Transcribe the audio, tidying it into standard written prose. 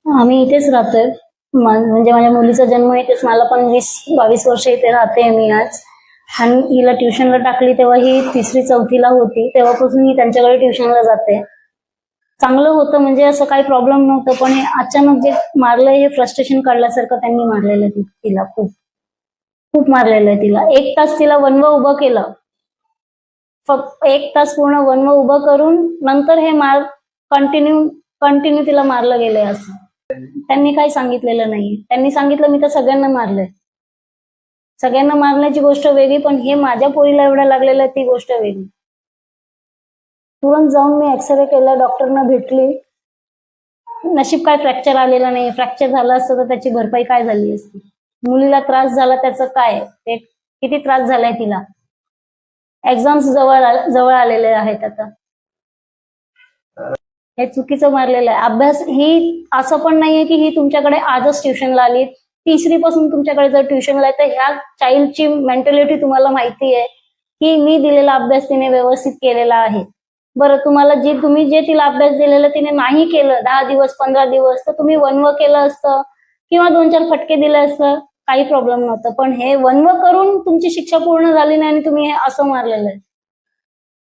आम्ही इथेच राहतोय. म्हणजे माझ्या मुलीचा जन्म इथेच. मला पण 20-22 वर्ष इथे राहते मी आज. आणि हिला ट्युशनला टाकली तेव्हा ही 3री-4थीला होती. तेव्हापासून ही त्यांच्याकडे ट्युशनला जाते. चांगलं होतं, म्हणजे असं काही प्रॉब्लेम नव्हतं. पण हे अचानक जे मारलं हे फ्रस्ट्रेशन काढल्यासारखं त्यांनी मारलेलं तिला. खूप खूप मारलेलं आहे तिला. 1 तास तिला वनवं उभं केलं. फक्त 1 तास पूर्ण वनवं उभं करून नंतर हे मार कंटिन्यू तिला मारलं गेलंय. असं त्यांनी काही सांगितलेलं नाही. त्यांनी सांगितलं मी तर सगळ्यांना मारलंय. सगळ्यांना मारण्याची गोष्ट वेगळी, पण हे माझ्या पोरीला एवढं लागलेलं आहे ती गोष्ट वेगळी. तुरंत जाऊन मी एक्सरे केला, डॉक्टरना भेटली. नशीब काय फ्रॅक्चर आलेलं नाही. फ्रॅक्चर झालं असतं तर त्याची भरपाई काय झाली असती. मुलीला त्रास झाला त्याचं काय, ते किती त्रास झालाय तिला. एक्झाम्स जवळ आलेले आहेत आता. हे चुकीचं मारलेलं आहे. अभ्यास ही असं पण नाहीये की ही तुमच्याकडे आजच ट्युशनला आली. 3री पासून तुमच्याकडे जर ट्युशनला आहे तर ह्या चाइल्डची मेंटॅलिटी तुम्हाला माहिती आहे की मी दिलेला अभ्यास तिने व्यवस्थित केलेला आहे. बरं, तुम्ही जे तिला अभ्यास दिलेला तिने नाही केलं 10 दिवस 15 दिवस, तर तुम्ही वनवं केलं असतं किंवा 2-4 फटके दिले असतं, काही प्रॉब्लेम नव्हतं. पण हे वनवं करून तुमची शिक्षा पूर्ण झाली नाही आणि तुम्ही हे असं मारलेलं आहे.